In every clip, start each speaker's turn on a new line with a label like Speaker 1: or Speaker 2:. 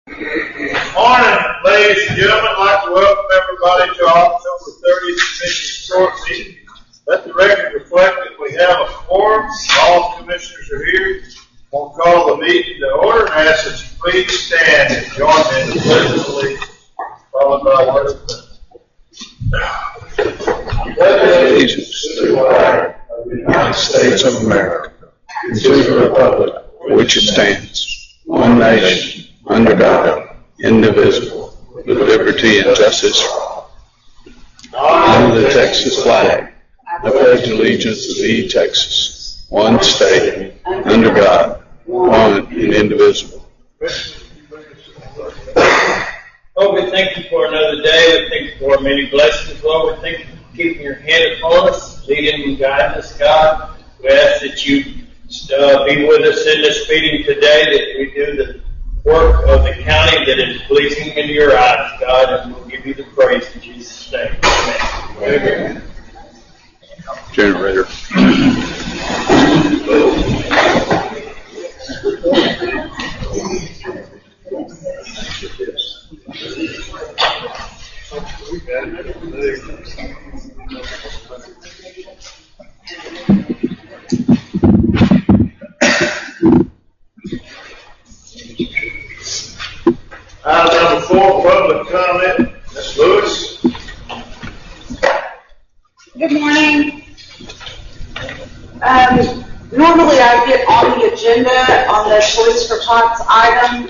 Speaker 1: Morning, ladies and gentlemen. I'd like to welcome everybody to our October 30th Commission Short Meeting. Let the record reflect that we have a quorum. All commissioners are here. I'll call the meeting to order and ask that you please stand and join me in the pledge of allegiance, followed by a word of prayer.
Speaker 2: Allegiance to the flag of the United States of America and to the republic for which it stands, one nation, under God, indivisible, with liberty and justice for all. Under the Texas flag, I pledge allegiance to thee, Texas, one state, under God, one and indivisible.
Speaker 3: Lord, we thank you for another day. We thank you for many blessings, Lord. We thank you for keeping your hand upon us, leading and guiding us, God. We ask that you be with us in this meeting today, that we do the work of the county that is pleasing in your eyes, God, and we'll give you the praise in Jesus' name. Amen. Amen.
Speaker 2: Generator.
Speaker 1: Item number 4, public comment. Ms. Lewis.
Speaker 4: Good morning. Normally I get on the agenda on the Toys for Tots item,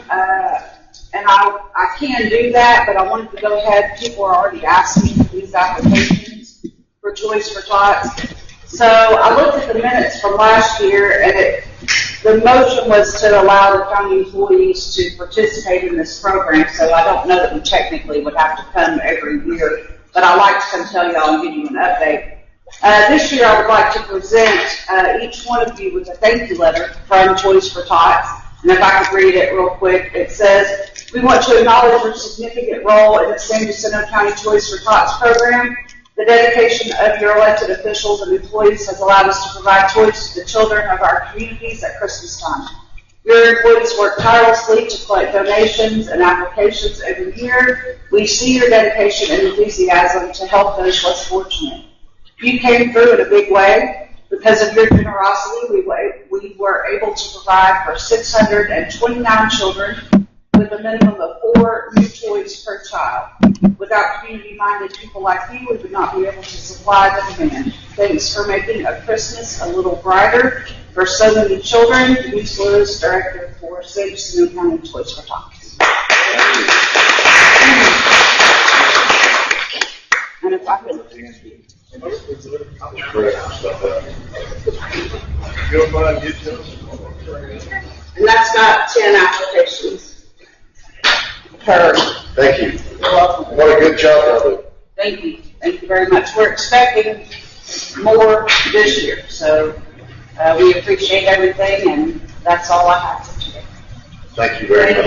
Speaker 4: and I can do that, but I wanted to go ahead. People are already asking for these applications for Toys for Tots. So I looked at the minutes from last year, and the motion was to allow the county employees to participate in this program, so I don't know that we technically would have to come every year, but I'd like to come tell y'all and give you an update. This year I would like to present each one of you with a thank you letter from Toys for Tots, and if I could read it real quick, it says, "We want to acknowledge your significant role in the San Jacinto County Toys for Tots program. The dedication of your elected officials and employees has allowed us to provide toys to the children of our communities at Christmas time. Your employees work tirelessly to collect donations and applications every year. We see your dedication and enthusiasm to help those less fortunate. You came through in a big way. Because of your generosity, we were able to provide for 629 children with a minimum of 4 new toys per child. Without community-minded people like you, we would not be able to supply the demand. Thanks for making a Christmas a little brighter for so many children." Ms. Lewis, Director for San Jacinto County Toys for Tots. And if I could... And that's got 10 applications.
Speaker 5: Thank you.
Speaker 4: You're welcome.
Speaker 5: What a good job, brother.
Speaker 4: Thank you. Thank you very much. We're expecting more this year, so we appreciate everything, and that's all I have for today.
Speaker 5: Thank you very much.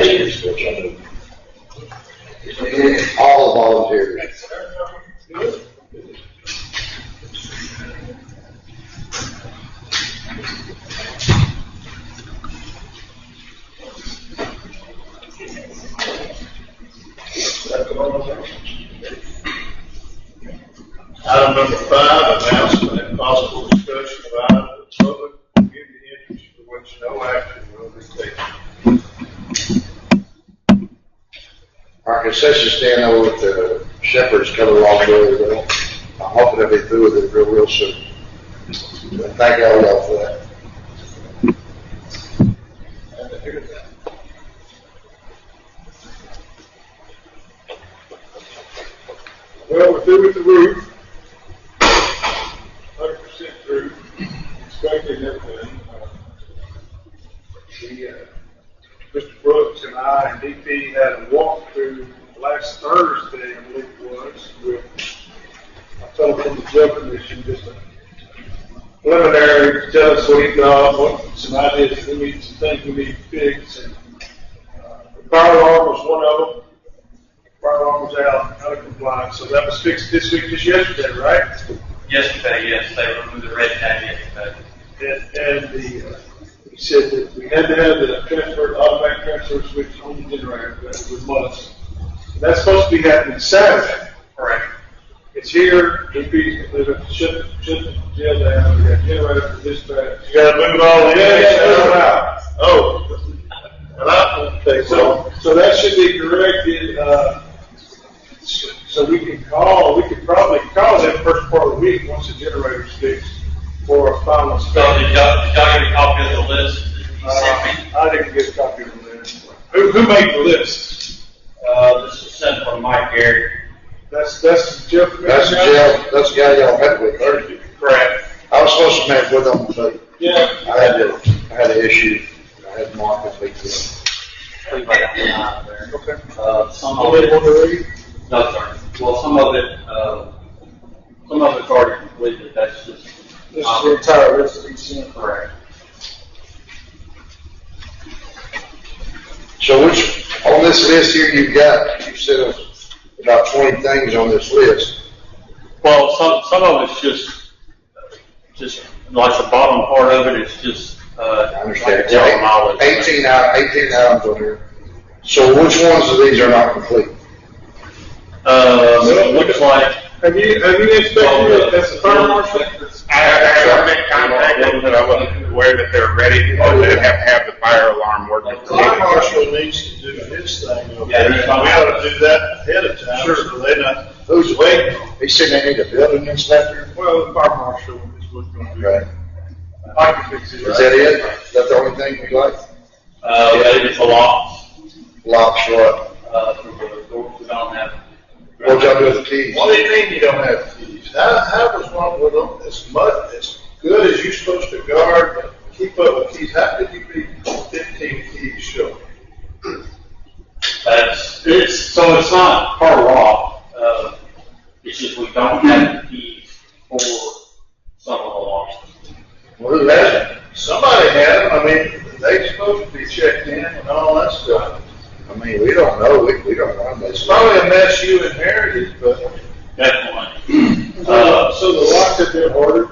Speaker 5: All the volunteers.
Speaker 1: Item number 5, announcement and possible discussion of items of public community interest for which no action will be taken.
Speaker 5: Our concession stand over at the Shepherd's coming along really well. I'm hoping they'll be through with it real soon. Thank all y'all for that.
Speaker 1: Well, we're through with the roof. 100% through. Expecting everything. Mr. Brooks and I and DP had a walkthrough last Thursday, I believe it was, with a fellow from the Drug Commission, just a preliminary to tell us what he thought, what some ideas we need, some things we need to fix. And the fire alarm was one of them. Fire alarm was out of compliance, so that was fixed this week, just yesterday, right?
Speaker 3: Yesterday, yes, they removed the red tag yesterday.
Speaker 1: And the he said that we had to have the automatic transfer switch on the generator, that was a must. And that's supposed to be happening Saturday.
Speaker 3: Correct.
Speaker 1: It's here, they're going to shut the jail down, we got generator for dispatch.
Speaker 6: You gotta move it all in.
Speaker 1: Yeah.
Speaker 6: Oh. Well, I won't take
Speaker 1: So that should be corrected, so we could probably call them first part of the week once the generator's fixed for a final
Speaker 3: So
Speaker 1: inspection.
Speaker 3: did y'all get a copy of the list that you sent me?
Speaker 1: I didn't get a copy of the list. Who made the list?
Speaker 3: This was sent from Mike Gary.
Speaker 1: That's Jeff.
Speaker 5: That's the jail, that's the guy y'all met with Thursday.
Speaker 3: Correct.
Speaker 5: I was supposed to meet with him, but
Speaker 1: Yeah.
Speaker 5: I had an issue. I had Mark and speak to him.
Speaker 3: Please write that one out there.
Speaker 1: Okay.
Speaker 3: Some of it, no, sorry. Well, some of it's already completed, that's just.
Speaker 1: This is the entire list that he sent.
Speaker 3: Correct.
Speaker 5: So on this list here you said about 20 things on this list.
Speaker 7: Well, some of it's just like the bottom part of it is just,
Speaker 5: I understand.
Speaker 7: like general knowledge.
Speaker 5: 18 items on here. So which ones of these are not complete?
Speaker 7: It looks like,
Speaker 1: Have you inspected that's the fire marshal?
Speaker 2: I made contact with them, but I wasn't aware that they were ready. They have the fire alarm working.
Speaker 6: The fire marshal needs to do his thing. Okay?
Speaker 3: Yeah,
Speaker 6: We ought to do that ahead of time.
Speaker 1: Sure.
Speaker 6: So they're not.
Speaker 5: Who's waiting? He said they need a building inspector.
Speaker 1: Well, the fire marshal is what's going to do.
Speaker 5: Okay.
Speaker 1: I can fix it.
Speaker 5: Is that it? Is that the only thing you like?
Speaker 3: Maybe the locks,
Speaker 5: Locks, what?
Speaker 3: for the doors, we don't have.
Speaker 5: What y'all do with the keys?
Speaker 6: What do you mean you don't have keys? How was one with them as good as you're supposed to guard and keep up with keys? How could you be 15 keys short?
Speaker 3: So it's not part law, it's just we don't have the keys for some of the locks.
Speaker 5: Well, who has it?
Speaker 6: Somebody had them. I mean, they supposed to be checked in and all that stuff.
Speaker 5: I mean, we don't know. We don't run this.
Speaker 6: It's probably a mess you inherited, but
Speaker 3: Definitely.
Speaker 1: So the locks have been ordered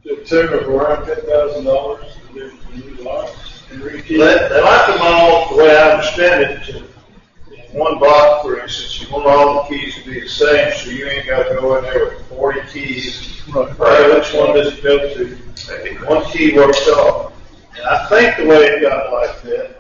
Speaker 1: to the tune of around $10,000 to do the new locks and rekey.
Speaker 6: they like them all, the way I understand it, in one block, for instance. You want all the keys to be the same, so you ain't got to go in there with 40 keys. Right, which one does it go to? One key works off. And I think the way it got like that,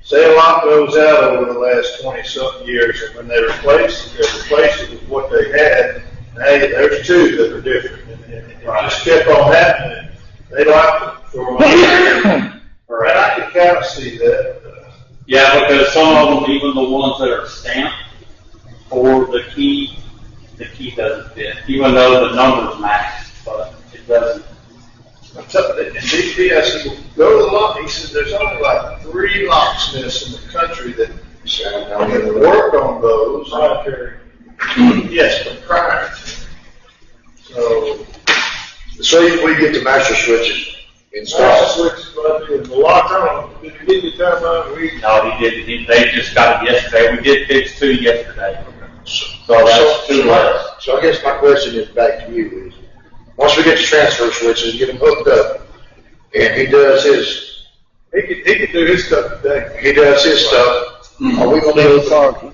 Speaker 6: say a lock goes out over the last 20-something years, and when they replace it with what they had. Now there's two that are different, and it just kept on happening. They like it for a while. Right, I can kind of see that.
Speaker 3: Yeah, because some of them, even the ones that are stamped for the key doesn't fit, even though the number's matched, but it doesn't.
Speaker 6: I'm telling you, in DP, I said, well, go to the lock. He said, there's only like 3 locksmiths in the country that work on those. Yes, but prior.
Speaker 5: So if we get the master switches installed.
Speaker 1: The lock on, did you get your time out?
Speaker 3: No, he didn't. They just got it yesterday. We did fix 2 yesterday. So that's 2 left.
Speaker 5: So I guess my question is back to you is, once we get the transfer switches, get them hooked up, and he does his,
Speaker 1: He could do his stuff today.
Speaker 5: he does his stuff, are we gonna do the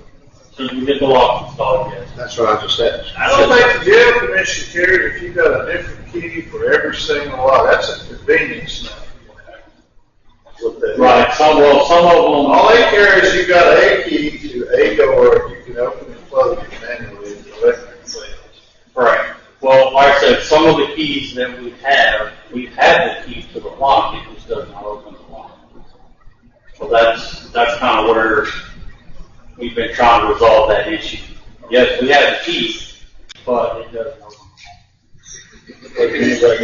Speaker 3: So we get the lock installed, yes.
Speaker 5: That's what I just asked.
Speaker 6: I don't think the jail commission cares if you got a different key for every single lock. That's a convenience now.
Speaker 3: Right, some of them.
Speaker 6: All they care is you got a key to a door, you can open and close it manually with the electric thing.
Speaker 3: Right. Well, like I said, some of the keys that we've had the key to the lock, it just does not open the lock. So that's kind of where we've been trying to resolve that issue. Yes, we have the key, but it doesn't open.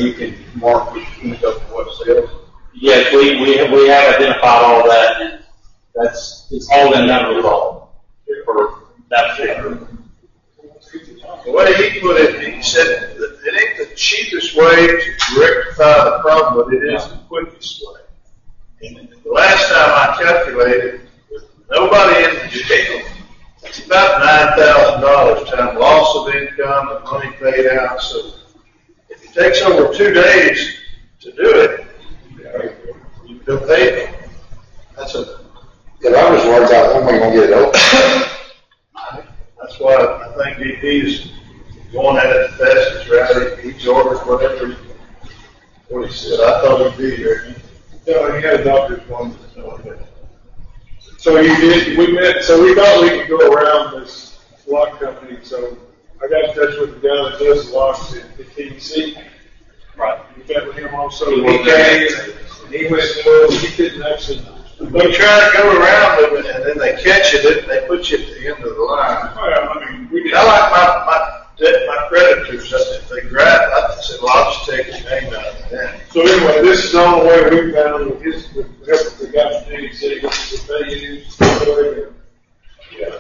Speaker 6: You can mark the keys up for what sales.
Speaker 3: Yes, we have identified all that, and it's all been done resolved for that particular.
Speaker 6: The way he put it, he said that it ain't the cheapest way to rectify the problem, but it is the quickest way. And the last time I calculated, with nobody in the jail, it's about $9,000 times loss of income and money paid out. So if it takes over 2 days to do it, They'll pay them. That's a,
Speaker 5: Yeah, I was worried about when we're gonna get it open.
Speaker 6: that's why I think DP's going at it the fastest route. Each order, whatever, what he said, I thought he'd be here.
Speaker 1: No, he had a doctor's appointment. So we met, so we thought we could go around this lock company, so I got in touch with the guy that does the locks at TDC.
Speaker 3: Right.
Speaker 1: We met with him also.
Speaker 3: He
Speaker 1: He
Speaker 3: was
Speaker 1: came, and he went, well, he couldn't actually.
Speaker 6: We try to go around them and then they catch you, they put you at the end of the line.
Speaker 1: Well, I mean, we did.
Speaker 6: I like my creditors, if they grab, I said, well, I'll just take his name out of that.
Speaker 1: So anyway, this is the only way we found with his, with the help of the guy from TDC, this is what they use.
Speaker 6: Yeah.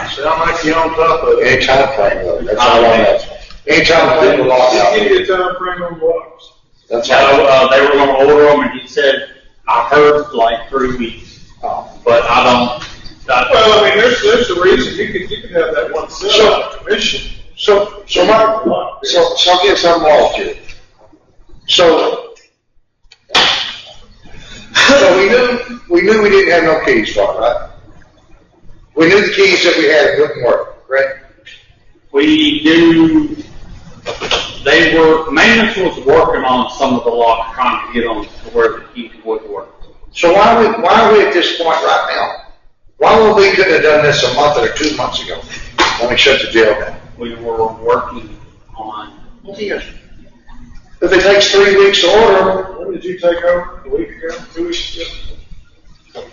Speaker 6: Sound like you on top of it.
Speaker 5: Any time frame though, that's all I know. Any time frame, lock
Speaker 1: Just
Speaker 5: out.
Speaker 1: give you a time frame on the locks.
Speaker 5: That's all.
Speaker 7: No, they were gonna order them, and he said, I heard like 3 weeks, but I don't.
Speaker 1: Well, I mean, there's a reason, you could have that one sell out of commission.
Speaker 5: So I'll get something off here. So we knew we didn't have no keys for it, right? We knew the keys that we had wouldn't work, right?
Speaker 7: We knew maintenance was working on some of the locks, trying to get them to where the keys would work.
Speaker 5: So why are we at this point right now? Why would we couldn't have done this a month or 2 months ago when we shut the jail down?
Speaker 7: We were working on.
Speaker 5: If it takes 3 weeks to order,
Speaker 1: When did you take over? A week ago, 2 weeks ago?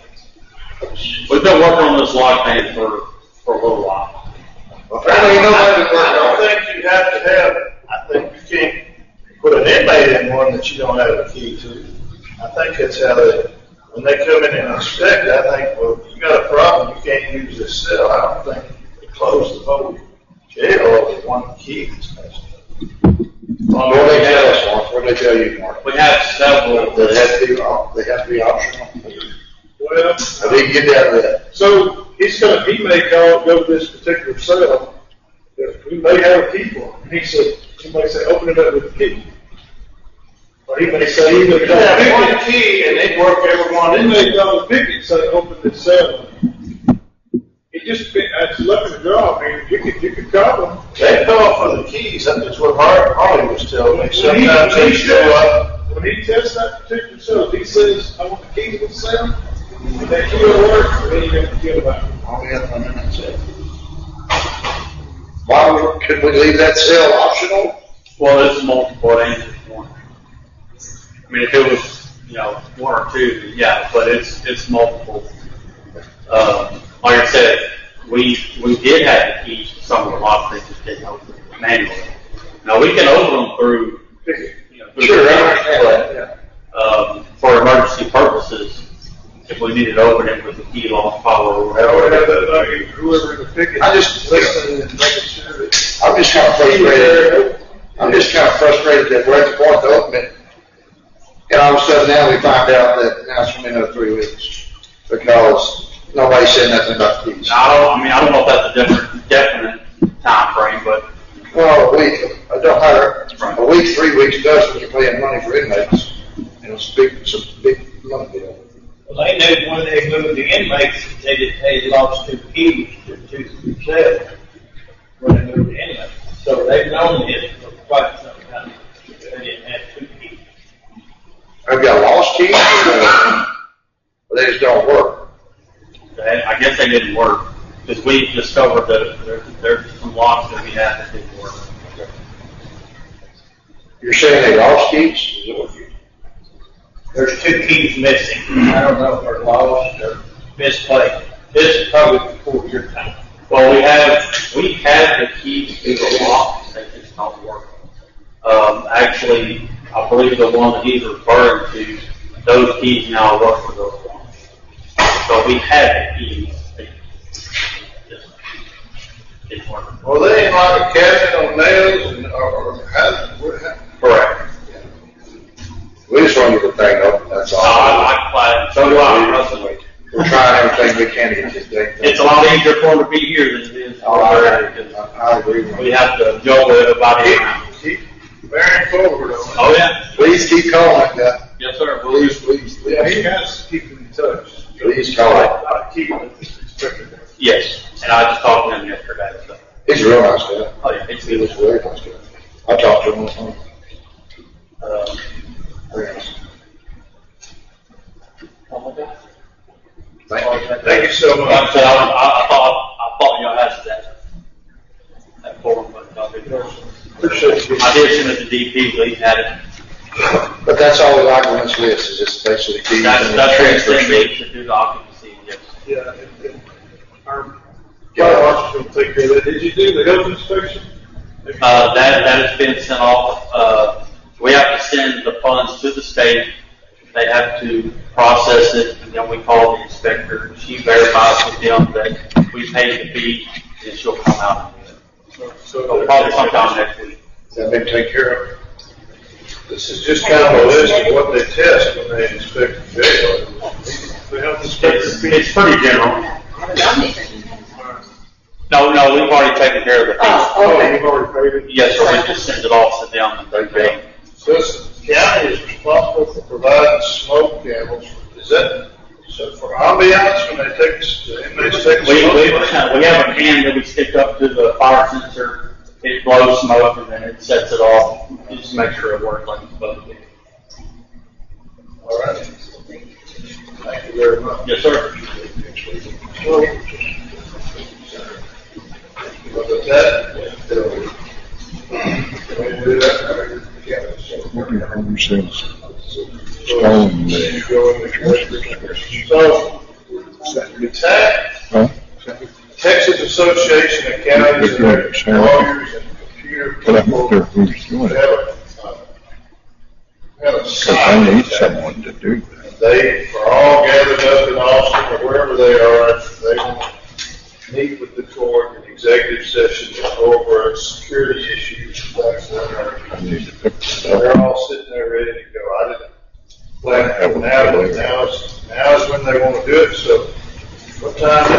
Speaker 7: We've been working on this lock thing for a little while.
Speaker 5: apparently nobody worked
Speaker 6: I
Speaker 5: on it.
Speaker 6: don't think you have to have, I think you can't put an inmate in one that you don't have a key to. I think that's how when they come in and inspect, I think, well, you got a problem, you can't use this cell. I don't think they close the whole jail with one key.
Speaker 5: What do they tell us, Mark? What do they tell you, Mark?
Speaker 7: We have several.
Speaker 5: They have to be optional.
Speaker 1: Well,
Speaker 5: I didn't get down to that.
Speaker 1: so he may go to this particular cell, we may have a key for him. And he may say, open it up with a key. Or he may say,
Speaker 6: You could have one key and they'd work every one
Speaker 1: He
Speaker 6: in
Speaker 1: may
Speaker 6: there.
Speaker 1: call the picket and say, open this cell. It just, it's left in the draw, I mean, you could call them.
Speaker 6: They call for the keys, that's what Harley was telling me. Sometimes they show up.
Speaker 1: When he tests that particular cell, if he says, I want the key to the cell, and that key will work, then you have to give it back.
Speaker 5: Oh, yeah, and then that's it. Could we leave that cell optional?
Speaker 7: Well, it's multiple answers one. I mean, if it was, one or two, yeah, but it's multiple. Like I said, we did have the keys to some of the locks, they just didn't open them manually. Now, we can open them through, through
Speaker 5: Sure,
Speaker 7: the
Speaker 5: I understand that, yeah.
Speaker 7: for emergency purposes, if we needed to open it with the key lock power or
Speaker 1: That would have
Speaker 7: whatever.
Speaker 1: that, like, whoever in the picket.
Speaker 5: I just-
Speaker 1: listening and making sure that.
Speaker 5: I'm just kind of frustrated. I'm just kind of frustrated that we're at the point to open it. And all of a sudden now we find out that now it's going to be another 3 weeks because nobody said nothing about the keys.
Speaker 7: I don't know if that's a definite time frame, but
Speaker 5: Well, a week, it don't matter. A week, 3 weeks does when you're paying money for inmates. And it's a big money deal.
Speaker 3: Well, they knew when they moved the inmates, they lost 2 keys to 2 cells when they moved the inmates. So they've known this for quite some time. They didn't have 2 keys.
Speaker 5: Have y'all lost keys or they just don't work?
Speaker 7: I guess they didn't work because we discovered that there's some locks that we had that didn't work.
Speaker 5: You're saying they lost keys?
Speaker 3: There's 2 keys missing. I don't know if they're lost or misplaced. This is probably before your time.
Speaker 7: Well, we had the keys to the locks, they just don't work. Actually, I believe the one that he's referring to, those keys now work for those locks. So we had the keys, they just didn't work.
Speaker 6: Well, they ain't like a cabinet on nails or how.
Speaker 7: Correct.
Speaker 5: We just want to get the thing open, that's all.
Speaker 7: So do I.
Speaker 5: We're trying everything we can to get this thing.
Speaker 7: It's a lot easier for them to be here than it is
Speaker 5: Oh,
Speaker 7: over there because
Speaker 5: I agree with
Speaker 7: we
Speaker 5: you.
Speaker 7: have to juggle everybody around.
Speaker 6: bearing forward on it.
Speaker 7: Oh, yeah.
Speaker 5: Please keep calling, guy.
Speaker 7: Yes, sir.
Speaker 5: Please, please,
Speaker 6: Yeah,
Speaker 5: please.
Speaker 6: he has to keep in touch.
Speaker 5: Please call it.
Speaker 6: I keep it, it's expected.
Speaker 7: Yes, and I just talked to him yesterday, so.
Speaker 5: He's a real nice guy.
Speaker 7: Oh, yeah, it's
Speaker 5: He
Speaker 7: good.
Speaker 5: was a very nice guy. I talked to him on the phone. Very nice.
Speaker 6: Thank you so
Speaker 7: Like I
Speaker 6: much.
Speaker 7: said, I thought y'all had that form, but I didn't.
Speaker 6: Appreciate you.
Speaker 7: I did send it to DP, but he had it.
Speaker 5: But that's all we like on this list, is just basically keys
Speaker 7: That's,
Speaker 5: and
Speaker 7: that's
Speaker 5: transfer
Speaker 7: the thing,
Speaker 5: sheet.
Speaker 7: to do the occupancy, yes.
Speaker 6: Yeah, and our fire marshal's gonna take care of that. Did you do the health inspection?
Speaker 7: That has been sent off, we have to send the funds to the state. They have to process it, and then we call the inspector. She verifies with them that we paid the fee, and she'll come out and do it. So probably sometime next week.
Speaker 5: That been taken care of?
Speaker 6: This is just kind of a list of what they test when they inspect the jail. The health inspector.
Speaker 7: It's pretty general. No, we've already taken care of the fee.
Speaker 6: Oh, you've already paid it?
Speaker 7: Yes, sir, we just send it off to them and they pay.
Speaker 6: So this county is responsible for providing smoke cameras. Is that, so for ambiance, when they take, the inmates take
Speaker 7: We
Speaker 6: smoke?
Speaker 7: we have a can that we stick up to the fire sensor. It blows smoke and then it sets it off. Just make sure it works like it's supposed to.
Speaker 6: All right. Thank you very much.
Speaker 7: Yes, sir.
Speaker 6: Look at that. Can we do that?
Speaker 2: What your home says, stone there.
Speaker 6: So, Texas Association of Counties and Lawyers and Computer
Speaker 2: But I'm
Speaker 6: People
Speaker 2: not sure who's doing it,
Speaker 6: have a
Speaker 2: because I need
Speaker 6: sign.
Speaker 2: someone to do that.
Speaker 6: They are all gathered up in Austin or wherever they are. They will meet with the court in executive session to go over a security issues.
Speaker 2: I need to pick this
Speaker 6: So they're
Speaker 2: up.
Speaker 6: all sitting there ready to go. I didn't plan it now, but now is when they want to do it. So what time is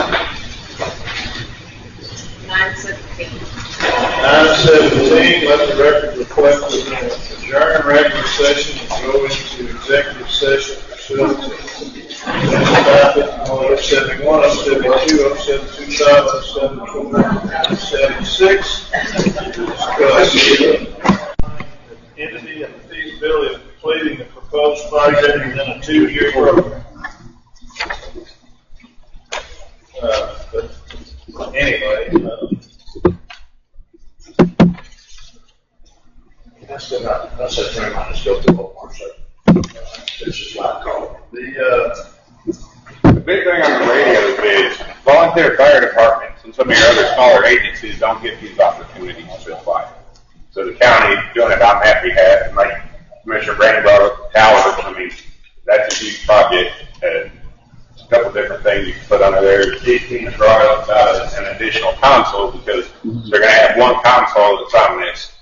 Speaker 6: it?
Speaker 4: 9:17.
Speaker 6: 9:17, let the record reflect that we're going to adjourn regular session and go into executive session pursuant to 71, 72, 725, 776. Entity and the feasibility of completing the proposed project within a 2-year program. But anyway, that's a friend of mine that's built the Walmart, so this is what I call it.
Speaker 8: The big thing on the radio is volunteer fire departments and some of your other smaller agencies don't get these opportunities to apply. So the county doing it on that behalf, and like Commissioner Brandon brought up towers, I mean, that's a huge project. A couple different things you can put under there. 18 trials, an additional console, because they're going to have one console that's on this.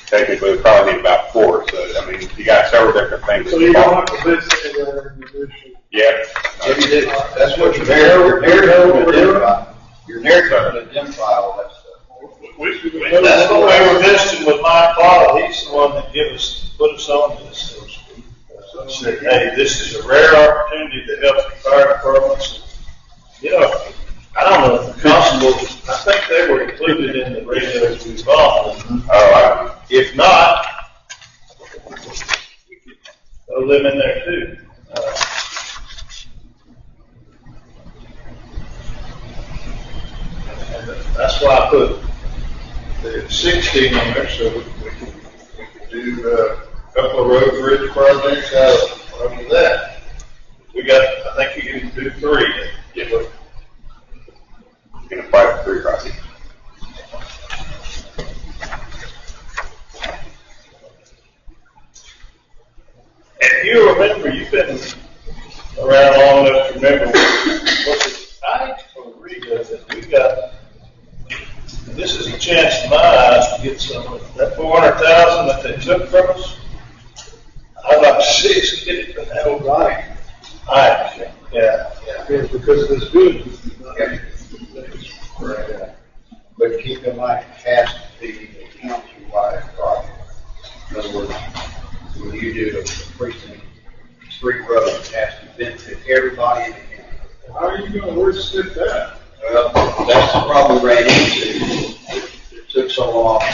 Speaker 8: Technically, we probably need about 4. So, I mean, you got several different things.
Speaker 6: So you don't have to bid say that in the issue.
Speaker 8: Yeah.
Speaker 5: That's what you're near to identify all that stuff.
Speaker 6: That's the way we're visiting with Mike Paul. He's the one that put us on this. So said, hey, this is a rare opportunity to help the fire departments. You know, I don't know if the constables, I think they were included in the radios we bought. If not, throw them in there too. And that's why I put the 16 on there, so we can do a couple of road bridge projects out of that. We got, I think you can do 3.
Speaker 8: You can apply for 3 projects.
Speaker 6: And you remember, you've been around long enough to remember, was it Ike or Rita that we got, and this is a chance in my eyes to get some of that 400,000 that they took from us. I'd like to see us get it, but that was Ike. Ike, yeah.
Speaker 1: Because of this building.
Speaker 5: But keep in mind, it has to be a county-wide project.
Speaker 9: precinct, street road has to benefit everybody in the county.
Speaker 1: How are you gonna restrict that?
Speaker 9: Well, that's the problem we ran into. It took so long, a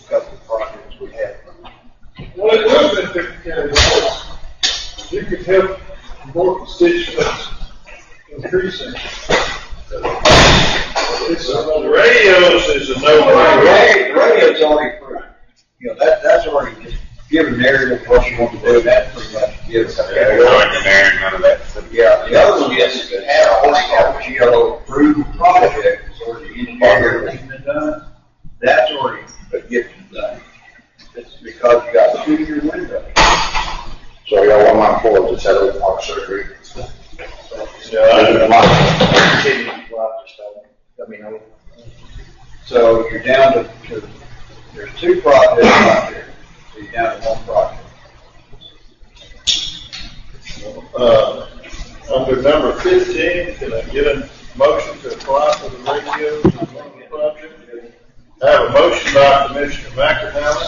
Speaker 9: couple of projects we had.
Speaker 1: Well, it was that the county, you could help more constituents increasing.
Speaker 6: The radios is a no-brainer.
Speaker 9: The radio's already approved. You know, that's already just given narrative what you want to do, that's pretty much given.
Speaker 8: None of that.
Speaker 9: Yeah, the other one is if you have a GLO approved project, or the engineering everything been done, that's already a gift done. It's because you got a 2-year window.
Speaker 5: So y'all want my forward to tell them our surgery?
Speaker 9: So you're down to there's 2 projects out there, so you're down to 1 project.
Speaker 6: Under number 15, can I get a motion to apply for the radios on the project? I have a motion by Commissioner McIntyre.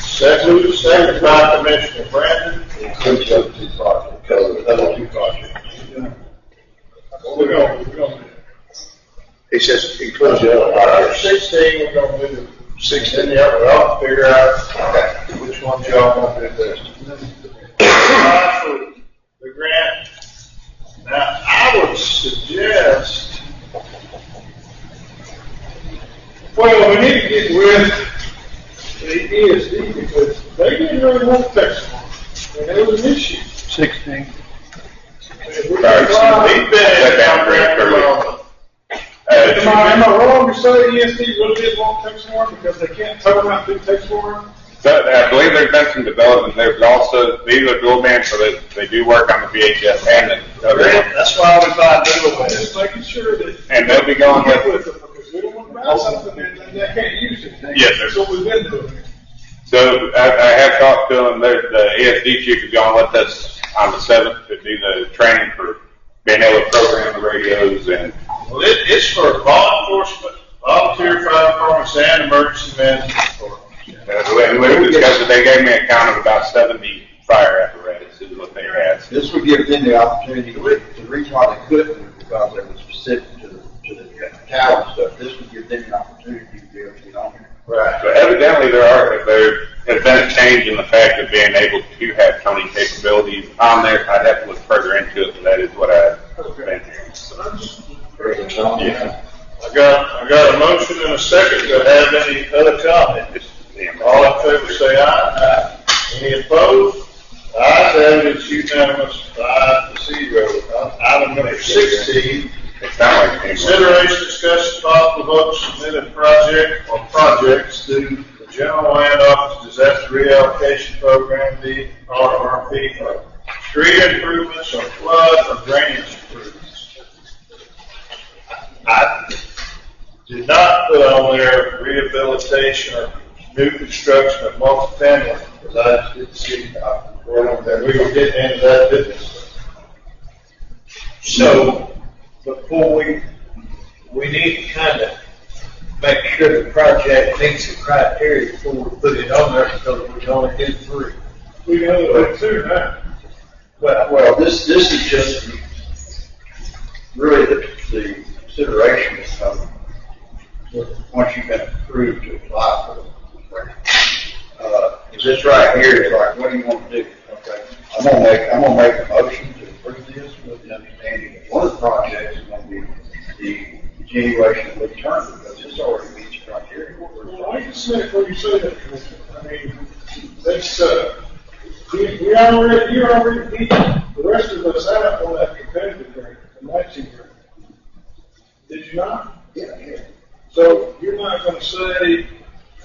Speaker 6: Second by Commissioner Brandon.
Speaker 9: Includes those 2 projects, because the other 2 projects.
Speaker 1: We're gonna.
Speaker 5: He says, includes the other
Speaker 6: Under
Speaker 5: projects.
Speaker 6: 16, we're gonna do 16, yeah, but I'll figure out which ones y'all want to do best. Apply for the grant. Now, I would suggest, well, we need to get with the ESD because they didn't really want Texas, and it was an issue.
Speaker 2: 16.
Speaker 6: He's been in contract for long.
Speaker 1: Am I wrong to say ESD really did want Texas because they can't tow them out through Texas?
Speaker 8: So I believe there's been some development. There's also, these are dual band, so that they do work on the VHF and the other one.
Speaker 6: That's why we buy dual band.
Speaker 1: Just making sure that.
Speaker 8: And they'll be going with,
Speaker 1: them because we don't want to buy something and they can't use it.
Speaker 8: Yes, sir.
Speaker 1: So we've been doing it.
Speaker 8: so I have talked to them. The ESD chief is going with us on the 7th to do the training for being able to program the radios and.
Speaker 6: Well, it's for law enforcement, volunteer fire departments, and emergency management departments.
Speaker 8: We discussed it. They gave me a count of about 70 fire apparatus is what they had.
Speaker 9: This would give them the opportunity, the reason why they couldn't was because they were specific to the tower stuff. This would give them the opportunity to be able to get on there.
Speaker 6: Right.
Speaker 8: So evidently there has been a change in the fact of being able to have towing capabilities on there. I'd have to look further into it, but that is what I've been hearing.
Speaker 6: Yeah. I got a motion and a second. Do I have any other comments? All in favor say aye. Any opposed? Ayes have it, it's unanimous, 5-0. Item number 16, consideration, discussion, possible vote to submit a project or projects to the General Land Office Disaster Reallocation Program, the RRP, for street improvements or flood or drainage improvements. I did not put on there rehabilitation or new construction of multifamily, because I just didn't see where we were getting into that business.
Speaker 3: So, before we need to kind of make sure the project meets the criteria before we put it on there, because we can only do 3.
Speaker 1: We know that too now.
Speaker 9: Well, this is just really the consideration is once you've been approved to apply for the grant. This right here is like, what do you want to do? Okay, I'm gonna make a motion to approve this with the understanding that one of the projects is going to be the continuation of the term because this already meets the criteria.
Speaker 1: Well, I can see it when you say that, Commissioner. I mean, that's, you already beat the rest of us out on that competitive grant, the matching grant. Did you not?
Speaker 9: Yeah.
Speaker 1: So you're not going to say,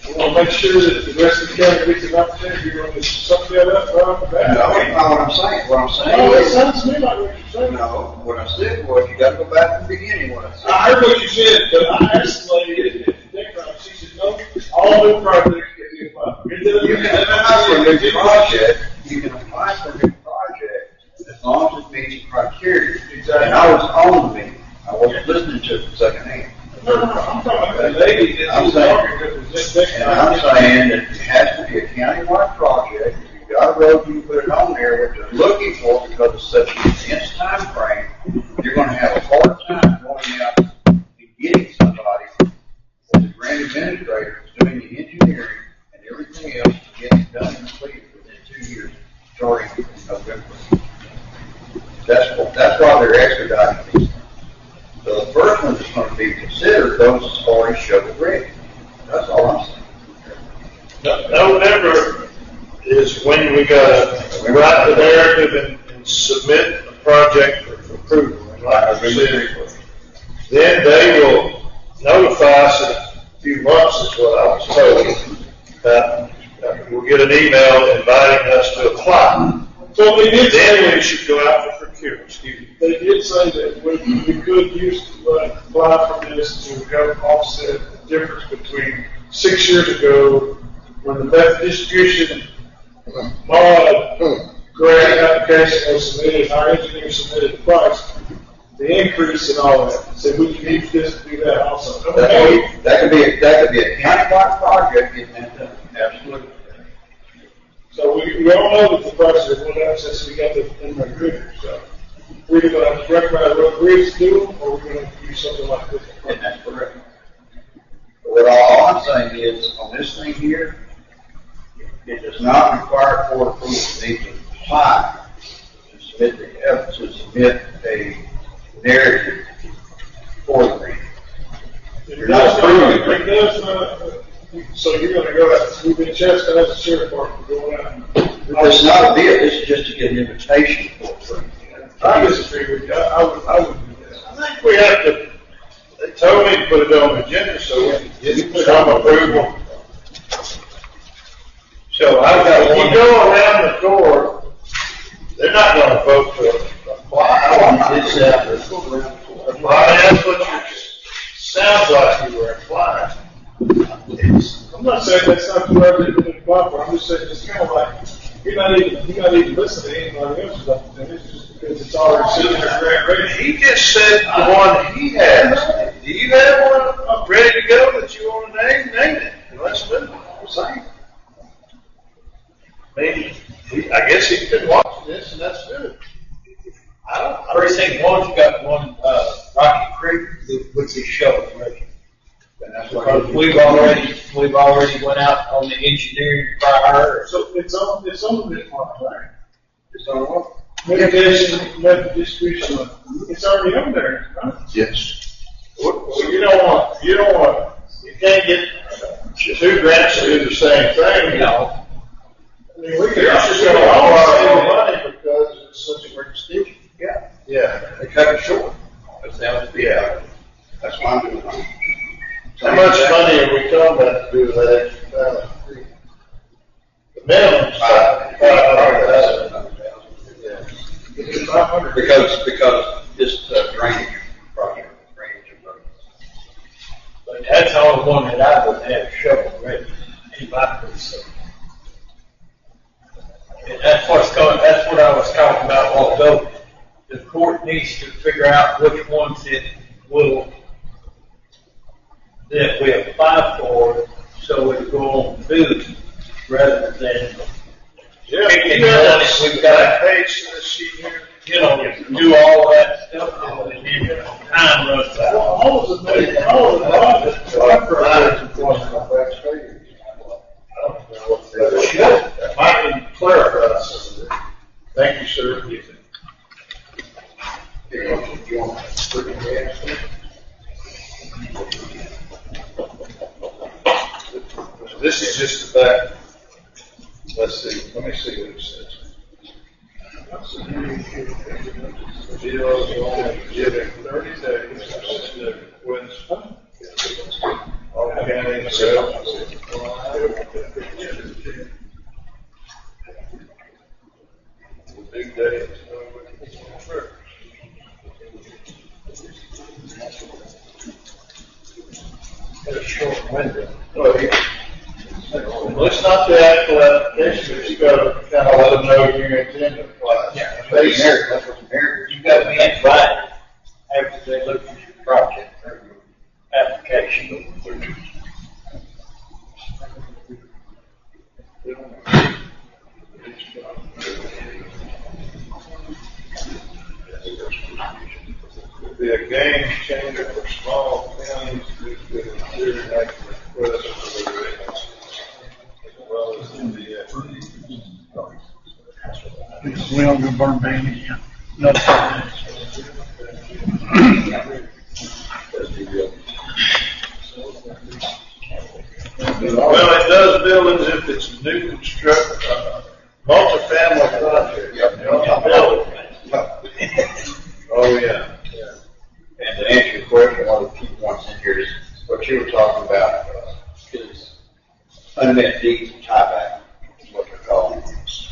Speaker 1: we want to make sure that the rest of the county gets an opportunity, you're going to suck that up right off the bat?
Speaker 9: No, that's not what I'm saying. What I'm saying
Speaker 1: Oh, it
Speaker 9: is,
Speaker 1: sounds to me like what you're saying.
Speaker 9: no, what I said was you got to go back to the beginning. What I said.
Speaker 1: I heard what you said, but I asked the lady at the Denver, she said, no, all new projects get new applied.
Speaker 9: You can apply for a new project. You can apply for a new project as long as it meets the criteria.
Speaker 1: Exactly.
Speaker 9: And I was on the meeting. I wasn't listening to it secondhand.
Speaker 1: No, I'm talking about the lady that
Speaker 9: I'm
Speaker 1: was
Speaker 9: saying-
Speaker 1: talking to the
Speaker 9: And I'm saying that it has to be road, you put it on there, what they're looking for, because it's such an intense time frame, you're gonna have a hard time going out and getting somebody as a grant administrator doing the engineering and everything else to get it done and completed within 2 years, starting in November. That's why they're expediting these things. So the first one that's gonna be considered, those that's already shovel ready. That's all I'm saying.
Speaker 6: November is when we gotta write the narrative and submit a project for approval. And like I said, then they will notify us in a few months is what I was told. We'll get an email inviting us to apply.
Speaker 1: So they did
Speaker 6: Then
Speaker 1: say,
Speaker 6: we should go out for procurement, excuse me.
Speaker 1: they did say that we could use, apply for this to help offset the difference between 6 years ago when the method distribution mod grant application was submitted, our engineer submitted the price, the increase and all that. So we can use this to do that also.
Speaker 9: That could be a county-wide project getting that done, absolutely.
Speaker 1: So we all know that the prices are going up since we got the agreement. So we're either going to recommend road bridge to do them, or we're going to use something like this.
Speaker 9: And that's correct. But all I'm saying is, on this thing here, it does not require court approval. They need to apply to submit a narrative for the grant. You're not approving it.
Speaker 1: It does not. So you're going to go out, we've been chastised as a sheriff department going out.
Speaker 9: It's not a bid, this is just to get an invitation for it.
Speaker 1: I disagree with you. I would do that.
Speaker 6: I think we have to, they told me to put it on the agenda so we can get some approval. So I've got one. If you go around the door, they're not gonna vote to apply.
Speaker 9: It's,
Speaker 6: Apply, that's what you, sounds like you were implying.
Speaker 1: I'm not saying that's not the right thing to apply for. I'm just saying it's kind of like, you're not even listening to anybody else's opportunities just because it's already sitting there grant ready.
Speaker 6: He just said the one that he has. Do you have one ready to go that you want to name it? And let's move it. Same. Maybe, I guess he's been watching this and that's good. I don't.
Speaker 3: Precinct one's got one, Rocky Creek, which is shovel ready.
Speaker 9: and that's what
Speaker 3: Because we've already went out on the engineering prior.
Speaker 1: So it's on the plan, right?
Speaker 9: it's on what?
Speaker 1: Mitigation, method distribution, it's already on there, right?
Speaker 2: Yes.
Speaker 6: Well, you can't get two grants to do the same thing.
Speaker 3: No.
Speaker 1: I mean, we could
Speaker 6: You're just gonna
Speaker 1: all
Speaker 6: save
Speaker 1: save
Speaker 6: money because it's such a great station.
Speaker 9: Yeah,
Speaker 6: Yeah.
Speaker 9: they cut it short. Yeah. That's why I'm doing it.
Speaker 6: How much money are we talking about to do that extra time? The minimum is $500,000.
Speaker 1: it's 500.
Speaker 9: Because it's drainage project, drainage and roads.
Speaker 3: But that's the only one that I would have shovel ready in my precinct. And that's what I was talking about although the court needs to figure out which ones that we apply for, so it'll go on food rather than
Speaker 6: Yeah,
Speaker 3: picking
Speaker 6: you
Speaker 3: one
Speaker 6: got
Speaker 3: that we've
Speaker 6: that
Speaker 3: got,
Speaker 6: page in the sheet here.
Speaker 3: do all that stuff, and then time runs out.
Speaker 1: All of the projects,
Speaker 6: I don't know what that should. That might clarify some of it. Thank you, sir.
Speaker 9: You want to put it there?
Speaker 6: This is just the back. Let's see, let me see what it says. Zero is only given 30 days to request all counties. Big day.
Speaker 3: A short window.
Speaker 6: Well, it's not the actual application, but you gotta kind of let them know you intend to apply.
Speaker 3: Yeah.
Speaker 9: That's what's married.
Speaker 3: You got to be invited after they look at your project or your application.
Speaker 6: game changer for small counties due to consider action requests for the grants, as well as the
Speaker 10: We don't go burn down again. Another 5 minutes.
Speaker 6: Well, it does buildings if it's new construction, multifamily project. Oh, yeah.
Speaker 9: And to answer your question, one of the key points in here is what you were talking about, is unmet needs and tieback, is what they're calling it.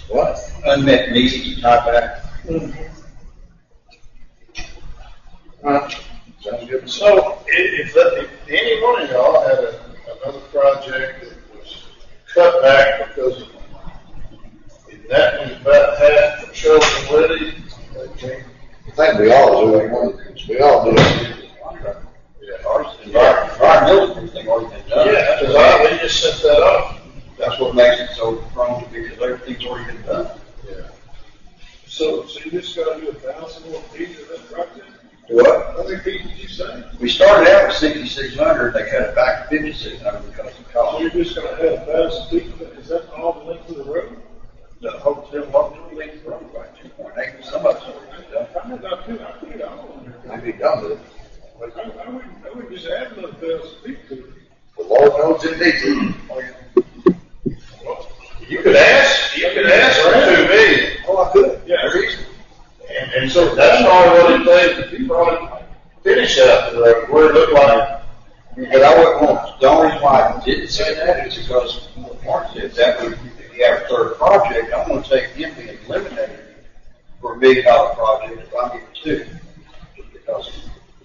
Speaker 6: What?
Speaker 9: Unmet needs and tieback.
Speaker 6: Sounds good. So, if any one of y'all had another project that was cut back because of, if that was about half from shovel-ready,
Speaker 5: I think we all do, we all do it.
Speaker 9: Environmental thing already been done.
Speaker 6: yeah, because we just sent that off.
Speaker 9: That's what makes it so prone to be, because everything's already been done.
Speaker 6: Yeah. So you just gotta do 1,000 more feet of that project?
Speaker 9: What?
Speaker 6: How many feet did you say?
Speaker 9: We started out with 6,600, they cut it back to 5,600 because of
Speaker 6: So
Speaker 9: cost.
Speaker 6: you're just gonna have 1,000 feet, is that all the length of the road?
Speaker 9: The hotel, what, 2 lanes road, right, 2.8, some of it's already done.
Speaker 6: I mean, I could all in there.
Speaker 5: I'd be done with it.
Speaker 6: I would just add another 1,000 feet to it.
Speaker 5: The Lord knows it needs it.
Speaker 6: You could ask for 2 million.
Speaker 5: Oh, I could.
Speaker 6: Yeah.
Speaker 5: Very easy.
Speaker 6: And so that's probably what it takes, if you probably finish out the road, where it looked like.
Speaker 9: But I wouldn't want, the only reason why I didn't say that is because Mark said that would, if you have a third project, I'm gonna take him being eliminated for $1 million project if I get 2. Because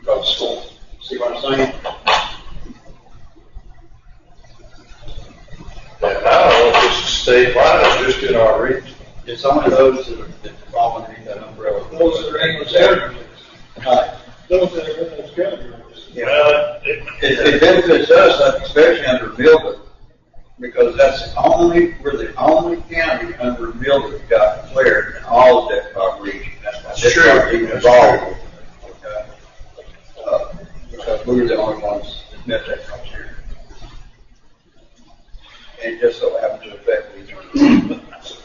Speaker 9: of school. See what I'm saying?
Speaker 6: And I don't know if this is statewide or just in our region.
Speaker 9: It's only those that fall underneath that umbrella.
Speaker 6: Those that are in those categories.
Speaker 9: Right.
Speaker 6: Those that are in those categories.
Speaker 9: Yeah.
Speaker 6: Well,
Speaker 9: It benefits us, especially under Milton, because we're the only county under Milton that got declared in all of that five region. That's
Speaker 6: true.
Speaker 9: not even involved. Okay. Because we were the only ones that met that criteria. And it just so happened to affect these.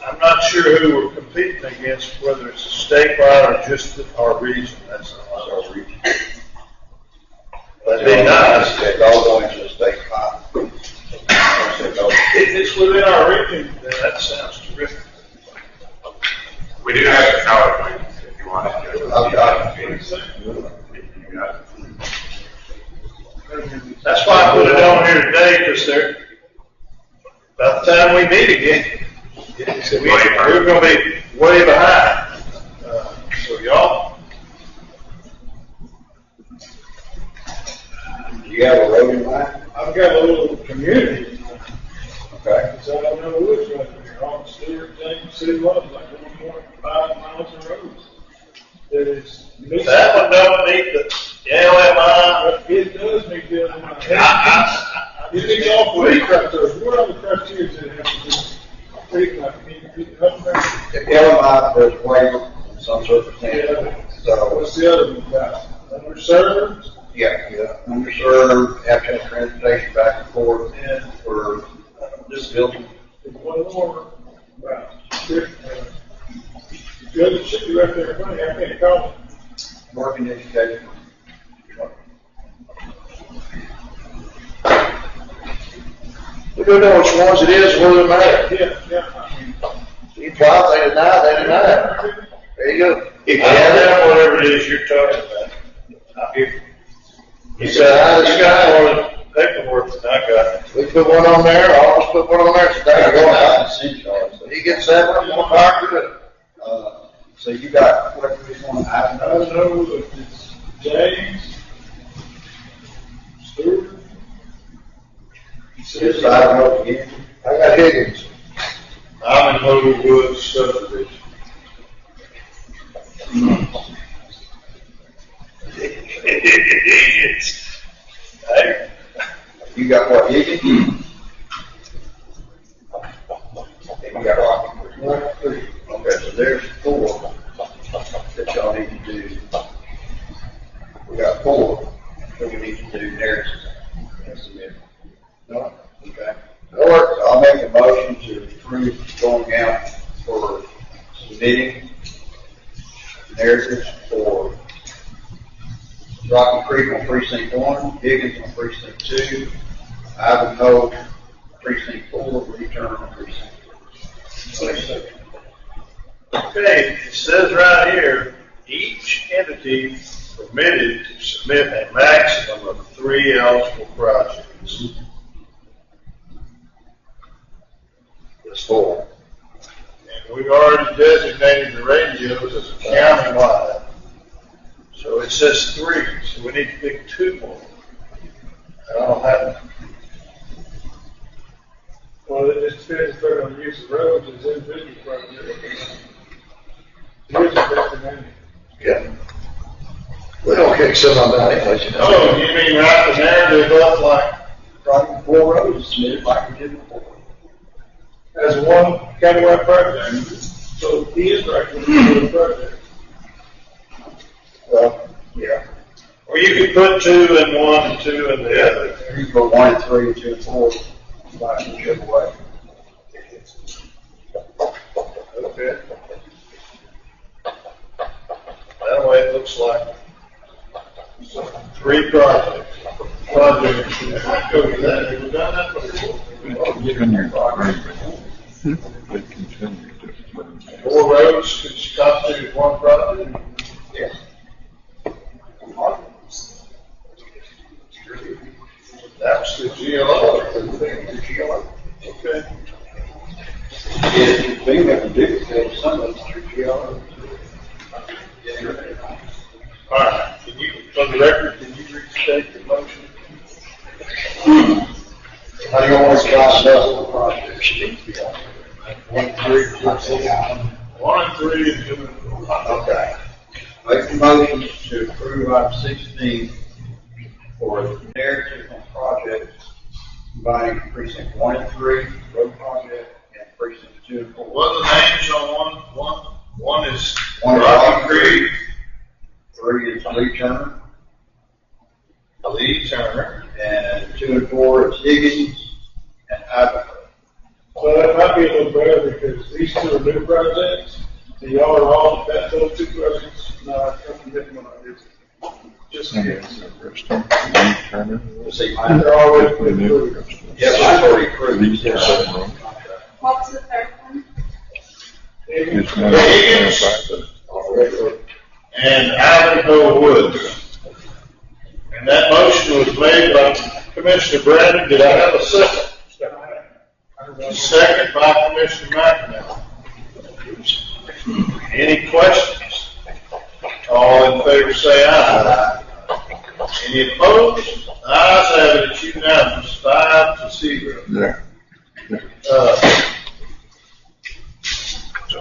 Speaker 6: I'm not sure who we're competing against, whether it's a statewide or just our region, that's our region. That'd be nice.
Speaker 9: It's all going to the state five.
Speaker 6: If it's within our region, then that sounds terrific.
Speaker 8: We do have a power plant if you want to.
Speaker 9: I've got
Speaker 6: That's why I put it on here today, because by the time we meet again, we're gonna be way behind. So y'all,
Speaker 9: You have a road in mind?
Speaker 6: I've got a little community,
Speaker 9: Okay.
Speaker 6: it's out in the woods right there, on Stewart, James, City Love, like 1.5 miles of roads. That is. That one don't meet the LMI. It does meet the LMI. It meets all three criteria. What are the criteria that have to be? Three criteria.
Speaker 9: The LMI does waiver in some circumstances. So,
Speaker 6: What's the other one about? Underserved?
Speaker 9: yeah, underserved, have to have transportation back and forth
Speaker 6: And
Speaker 9: for this building.
Speaker 6: one more about. Good, it should be right there in front of you. I can't call it.
Speaker 9: Working education.
Speaker 5: We don't know which ones it is, whether it matters.
Speaker 6: Yeah.
Speaker 5: You apply, they deny. There you go.
Speaker 6: If you have whatever it is you're talking about. You got more than paperwork than I got.
Speaker 5: We put one on there, I almost put one on there today.
Speaker 9: So
Speaker 5: He gets that one, I'm gonna back to it.
Speaker 9: so you got whatever you want,
Speaker 6: I don't know if it's James, Stewart.
Speaker 9: Yes, I don't know again.
Speaker 5: I got Higgins.
Speaker 6: I'm in Little Woods subdivision. Hey,
Speaker 9: You got what, Higgins? And you got Rocky. 1, 3. Okay, so there's 4 that y'all need to do. We got approved going out for submitting narratives for Rocky Creek on precinct 1, Higgins on precinct 2, Ivanhoe precinct 4, Lee Turner on precinct 3.
Speaker 6: Okay, it says right here, each entity permitted to submit a maximum of 3 eligible projects. That's 4. And we've already designated the radios as countywide. So it says 3, so we need to pick 2 more. I don't have.
Speaker 1: Well, it just depends if they're gonna use the roads as individual projects. Here's the recommended.
Speaker 5: Yeah. We don't kick some of that anyways, you know.
Speaker 6: Oh, you mean write the narrative up like,
Speaker 9: Rocky 4 roads submitted like we did before.
Speaker 1: As one countywide project, so he is recommending the project.
Speaker 9: Well, yeah.
Speaker 6: or you could put 2 in one and 2 in the other.
Speaker 9: You can go 1 and 3 and 2 and 4, like whichever way.
Speaker 6: Okay. That way it looks like 3 projects. Go to that. We've done that before.
Speaker 2: They continue to.
Speaker 6: 4 roads could constitute 1 project.
Speaker 9: Yes.
Speaker 6: That's the GLO. Okay.
Speaker 9: Yeah, the thing that we do is some of it's through GLO.
Speaker 6: All right. Can you, on the record, can you restate the motion?
Speaker 9: How do you want to class the projects? 1, 3, 4,
Speaker 6: 1 and 3 and 2 and 4.
Speaker 9: Okay. Make the motion to approve item 16 for the narrative on projects combining precinct 1 and 3, road project, and precinct 2 and 4.
Speaker 6: What are the names on one? One is
Speaker 9: One is
Speaker 6: Rocky Creek,
Speaker 9: 3 is Lee Turner,
Speaker 6: Lee Turner,
Speaker 9: and 2 and 4 is Higgins and Ivanhoe.
Speaker 1: So that might be a little better because these 2 are new projects, and y'all are all, that those 2 projects, no, something different like this. Just kidding.
Speaker 9: See,
Speaker 1: They're already approved.
Speaker 9: yeah, mine's already approved.
Speaker 4: What's the third one?
Speaker 6: and Ivanhoe Woods. And that motion was made by Commissioner Brandon. Did I have a second? Second by Commissioner McNamara. Any questions? All in favor say aye. Any opposed? Ayes have it, it's unanimous, 5-0.
Speaker 2: There.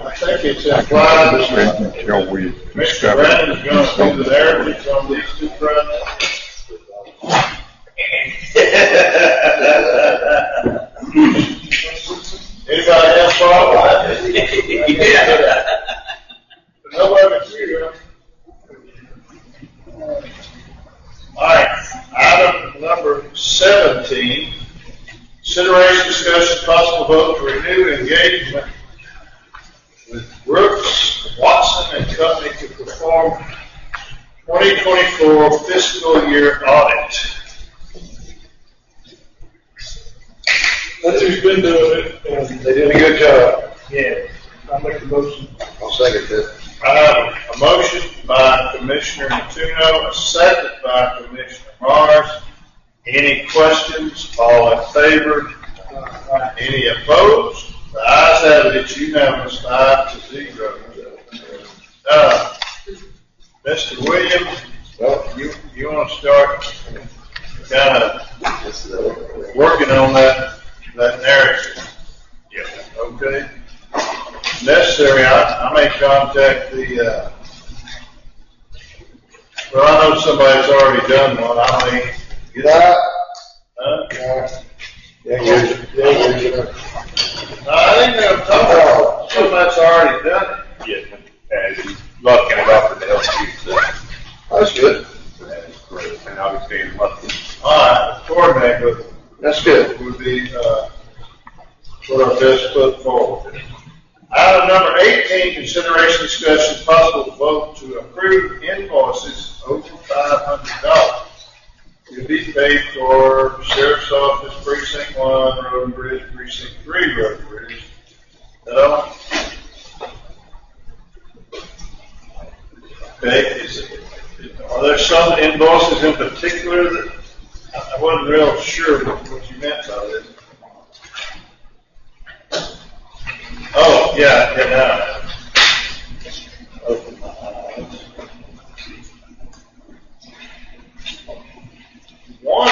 Speaker 6: I think it's implied
Speaker 2: Just
Speaker 6: that
Speaker 2: wait until we
Speaker 6: Mr.
Speaker 2: discover.
Speaker 6: Brandon is going to do the narratives on these 2 projects. Anybody else follow? Yeah. Nobody here. All right, item number 17, consideration, discussion, possible vote to renew engagement with Brooks, Watson and Company to perform 2024 fiscal year audit.
Speaker 1: That's who's been doing it, and
Speaker 5: They did a good job.
Speaker 6: Yeah.
Speaker 1: I make the motion.
Speaker 5: I'll second that.
Speaker 6: I have a motion by Commissioner Natuno, a second by Commissioner Mars. Any questions? All in favor? Any opposed? The ayes have it, it's unanimous, 5-0. Mr. Williams, you want to start kind of working on that narrative? Yeah. Okay. Necessary, I may contact the, well, I know somebody's already done one, I may get that. I think they'll talk about somebody's already done it.
Speaker 8: Yeah, and looking it up for the health use.
Speaker 5: That's good.
Speaker 8: And obviously, in luck.
Speaker 6: All right, coordinate with,
Speaker 5: That's good.
Speaker 6: would be, what our our best foot forward. Item number 18, consideration, discussion, possible vote to approve invoices over $500 to be paid for Sheriff's Office, Precinct 1, Road and Bridge, Precinct 3, Road and Bridge. Okay, are there some invoices in particular that I wasn't real sure what you meant by this? Oh, yeah, now. Open my eyes. One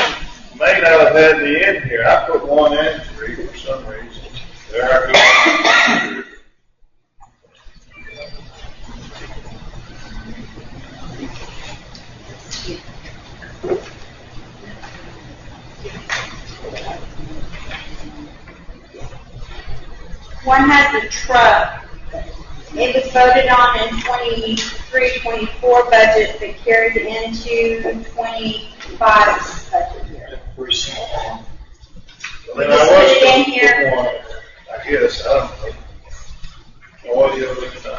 Speaker 6: may not have had me in here. I put one in for you for some reason. There I go.
Speaker 11: One has a truck. It was voted on in 23-24 budget, but carried into 25's budget year.
Speaker 6: Pretty small. I
Speaker 11: We
Speaker 6: mean,
Speaker 11: just
Speaker 6: I
Speaker 11: put
Speaker 6: was
Speaker 11: it in
Speaker 6: supposed to
Speaker 11: here.
Speaker 6: put one, I guess, I don't know. Oh, you look at the.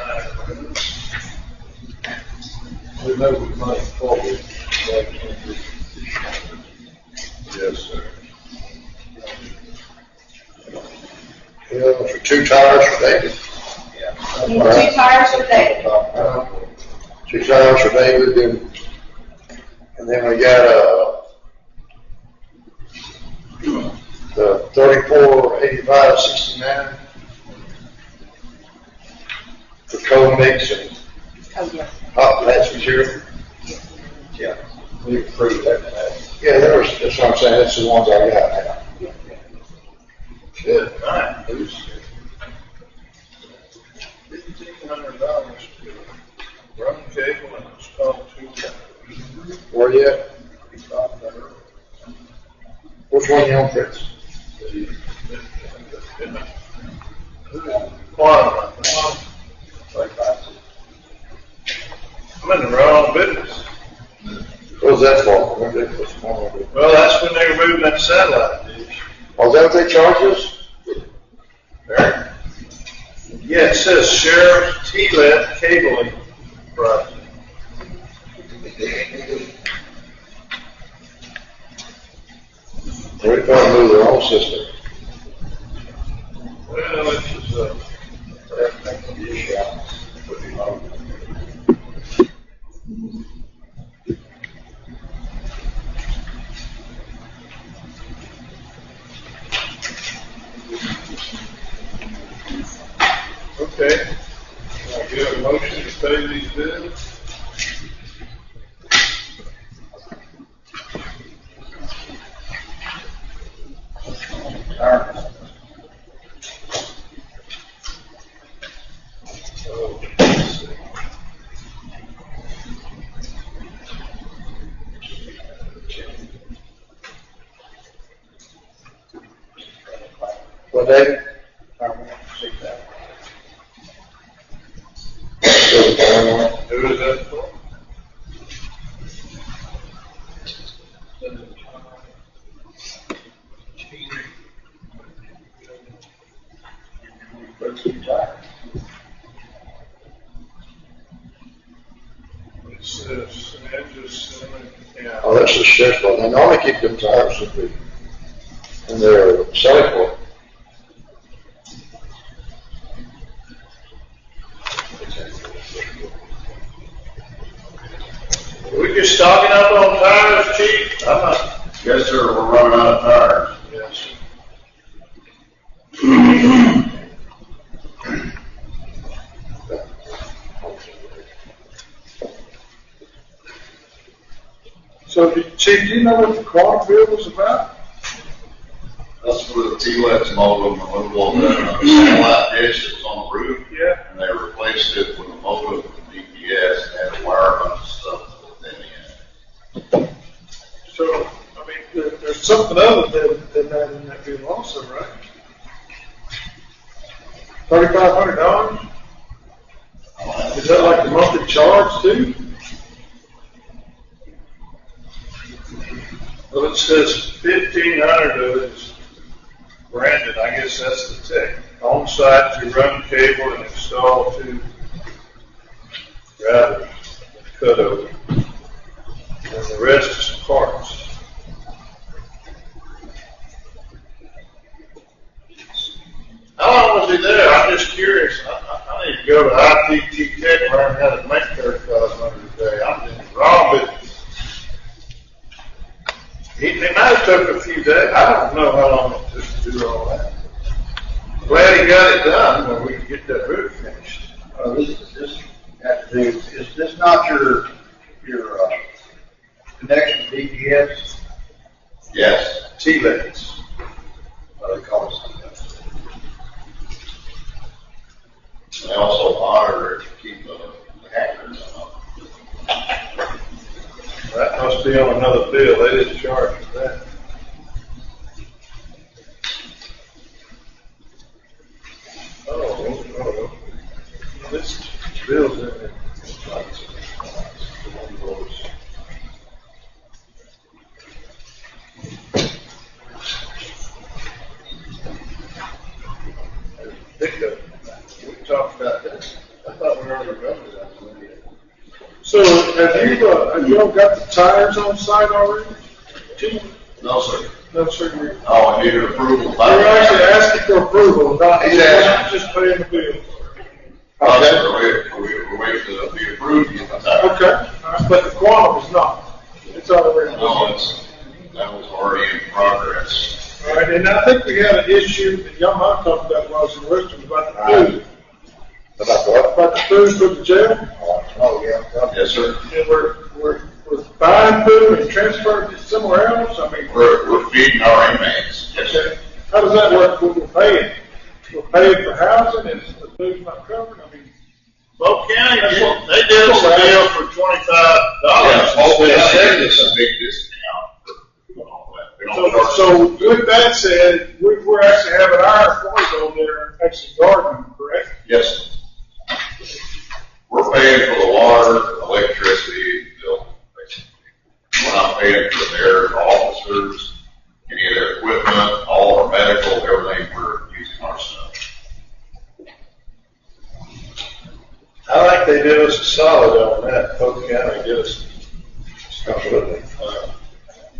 Speaker 6: We know we might forward. Yes, sir.
Speaker 5: For 2 tires for David.
Speaker 11: And 2 tires for David.
Speaker 5: 2 tires for David, and then we got, the 348569 for cold mix and
Speaker 11: Oh, yes.
Speaker 5: hot patch material.
Speaker 9: Yeah, we approved that.
Speaker 5: Yeah, that's what I'm saying, that's the ones I got now.
Speaker 6: Good night. $1,500 to run cable and install 2 tires.
Speaker 5: Where you at? Which one you on, Fritz?
Speaker 6: I'm in the wrong business.
Speaker 5: What was that for?
Speaker 6: Well, that's when they were moving that satellite dish.
Speaker 5: Oh, is that what they charge us?
Speaker 6: Yeah, it says Sheriff T-Let cabling project.
Speaker 5: They're trying to move their own system.
Speaker 6: Well, this is okay. I get a motion to pay these bills.
Speaker 5: What, David?
Speaker 6: Who is that for? It says, yeah.
Speaker 5: Oh, that's the sheriff's one. They normally keep them tires in their selling point.
Speaker 6: We just stocking up on tires, chief? I'm not.
Speaker 9: Yes, sir, we're running out of tires.
Speaker 6: Yes, sir.
Speaker 1: So, Chief, do you know what the quad bill was about?
Speaker 9: That's for the T-Lex modem removal of the satellite dish that was on the roof.
Speaker 6: Yeah.
Speaker 9: And they replaced it with a modem with DPS and had a wire bunch of stuff within it.
Speaker 1: So, I mean, there's something other than that in that bill also, right? $3,500? Is that like the monthly charge too?
Speaker 6: Well, it says 1,500 of it is Brandon, I guess that's the tech, on site to run cable and install two routers, cut over, and the rest is some parts. How long was he there? I'm just curious. I need to go to IPT Tech and learn how to make 3500 a day. I'm in the wrong business. He might have took a few days. I don't know how long it took to do all that. Glad he got it done when we could get that roof finished.
Speaker 9: This has to do, is this not your connection to DPS?
Speaker 5: Yes.
Speaker 6: T-Legs.
Speaker 9: What do they call it something?
Speaker 5: They also monitor it to keep the hackers on.
Speaker 6: That must be on another bill. They didn't charge for that. Oh. This bill's in there. Pickup. We talked about that. I thought we already covered that.
Speaker 1: So have you all got the tires on site already?
Speaker 5: No, sir.
Speaker 1: No, sir.
Speaker 5: Oh, I needed approval.
Speaker 1: You're actually asking for approval, not
Speaker 5: Exactly.
Speaker 1: just paying the bill.
Speaker 5: Okay. We're waiting to be approved.
Speaker 1: Okay, all right, but the quantum is not. It's already.
Speaker 5: No, that was already in progress.
Speaker 1: All right, and I think we had an issue that y'all might have talked about while I was in Western about the food.
Speaker 5: About what?
Speaker 1: About the food for the jail.
Speaker 5: Oh, yeah. Yes, sir.
Speaker 1: And we're buying food and transferring it somewhere else. I mean,
Speaker 5: We're feeding our inmates. Yes, sir.
Speaker 1: how does that work? We're paying. We're paying for housing and the food's not covered. I mean,
Speaker 6: Polk County, they did us a deal for $25.
Speaker 5: Yeah, Polk County gave us a big discount for all that. We don't charge.
Speaker 1: so with that said, we're actually having our employees over there actually guarding, correct?
Speaker 5: Yes. We're paying for the water, electricity, bill, basically. We're not paying for their officers, any of their equipment, all our medical, everything, we're using our stuff.
Speaker 6: I think they did us a solid on that. Polk County did us.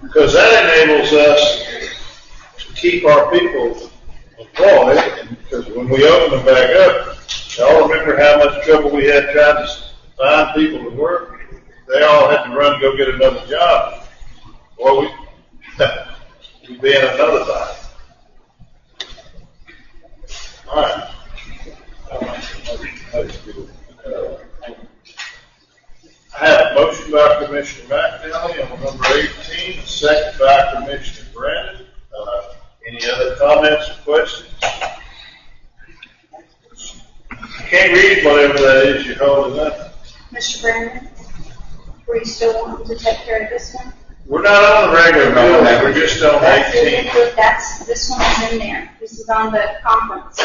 Speaker 6: Because that enables us to keep our people employed, and because when we open them back up, y'all remember how much trouble we had trying to find people to work? They all had to run and go get another job. Well, we'd be in another bind. All right. I have a motion by Commissioner McNally on number 18, a second by Commissioner Brandon. Any other comments or questions? Can't read whatever that is you're holding up.
Speaker 11: Mr. Brandon, were you still wanting to take care of this one?
Speaker 6: We're not on the regular bill, we're just on
Speaker 11: That's
Speaker 6: 18.
Speaker 11: this one is in there. This is on the conference.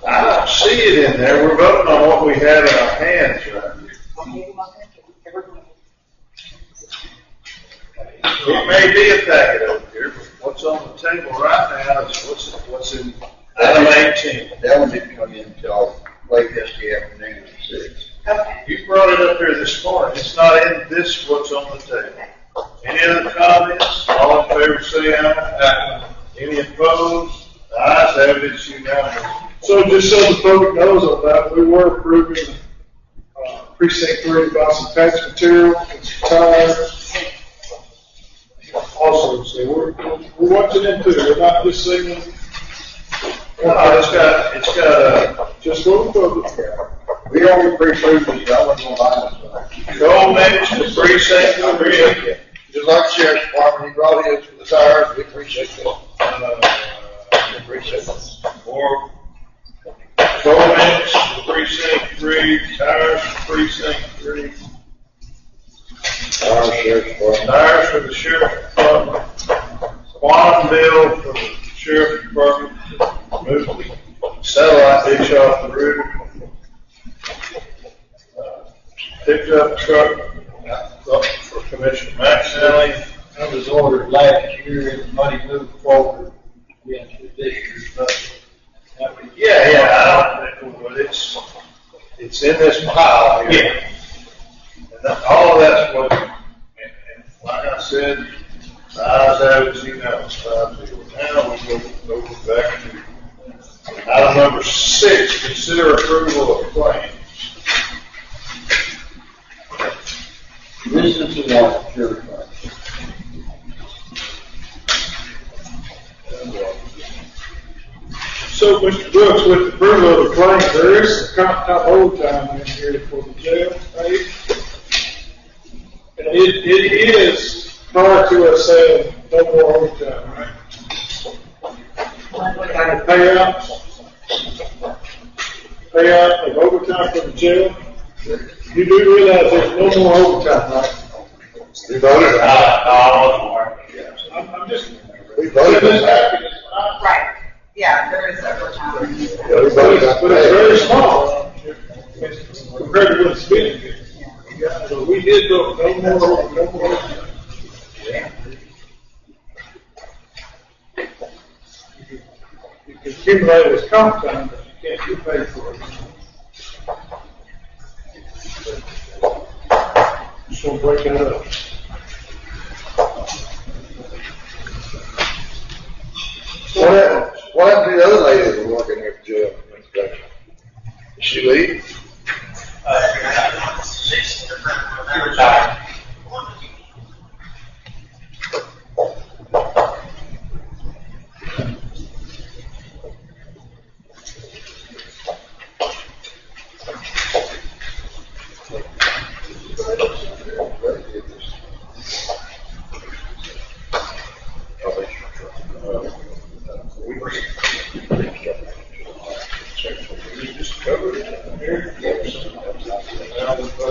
Speaker 6: I don't see it in there. We're voting on what we have in our hands right here. It may be a packet over here, but what's on the table right now is what's in item 18.
Speaker 9: That one didn't come in until late yesterday afternoon at 6.
Speaker 11: Okay.
Speaker 6: You brought it up here this morning. It's not in this what's on the table. Any other comments? All in favor say aye. Any opposed? The ayes have it, it's unanimous.
Speaker 1: So just so the public knows on that, we were approving precinct 3 to buy some tax material and some tires. Also, so we're watching into it. We're not just saying.
Speaker 6: It's got
Speaker 1: Just for the public.
Speaker 9: We only pre-approved this, y'all wasn't gonna buy this.
Speaker 6: Joel mentioned the precinct 3.
Speaker 5: Just like the sheriff's department, he brought his for the tires, we appreciate that. We appreciate that.
Speaker 6: Or Joel mentioned the precinct 3, tires for precinct 3. Tires for the sheriff's department. Quantum bill for the sheriff's department. Move the satellite dish off the roof. Pickup truck for Commissioner Maxon. ordered last year and the money moved forward into this year's budget. Yeah, but it's in this pile here.
Speaker 3: Yeah.
Speaker 6: And all of that's what, and like I said, size as you know, now we'll go back to item number 6, consider approval of claims.
Speaker 9: This is the one, sure.
Speaker 1: So, Mr. Brooks, with the approval of the claims, there is some comp time overtime in here for the jail, right? And it is prior to us saying no more overtime, right? And the payout of overtime for the jail, you do realize there's no more overtime, right?
Speaker 5: We voted on
Speaker 1: I'm just.
Speaker 5: We voted on that.
Speaker 4: Right, yeah, there is overtime.
Speaker 5: it. Yeah, we voted on
Speaker 1: But it's very small compared to what it's been. So we did go, no more. You can accumulate it as comp time, but you can't get paid for it. Just gonna break that up.
Speaker 5: What happened to the other lady that was working there for jail inspection? Did she leave?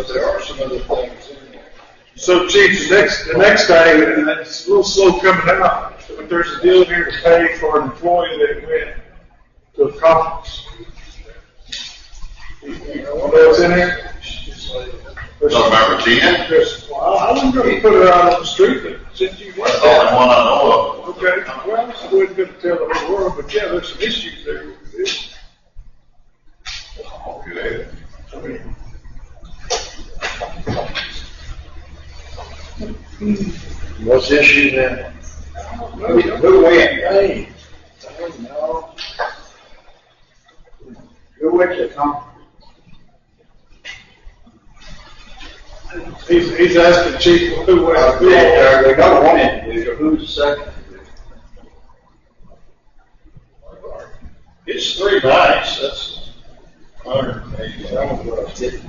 Speaker 6: There are some other things in there.
Speaker 1: So Chief, the next day, and it's a little slow coming out, but there's a deal here to pay for an employee that went to a conference. You know what's in here?
Speaker 12: November 10?
Speaker 1: Well, I wasn't going to put it out on the street, but since you went
Speaker 12: That's the only one I know of.
Speaker 1: okay, well, I wasn't going to tell the whole world, but yeah, there's some issues there with this.
Speaker 12: Okay.
Speaker 1: I mean,
Speaker 5: What's the issue then?
Speaker 9: Who went? Hey, I don't know. Who went to the conference?
Speaker 1: he's asking Chief who went.
Speaker 9: We got one individual, who's the second?
Speaker 6: It's 3 nights, that's 180. I don't know what I did.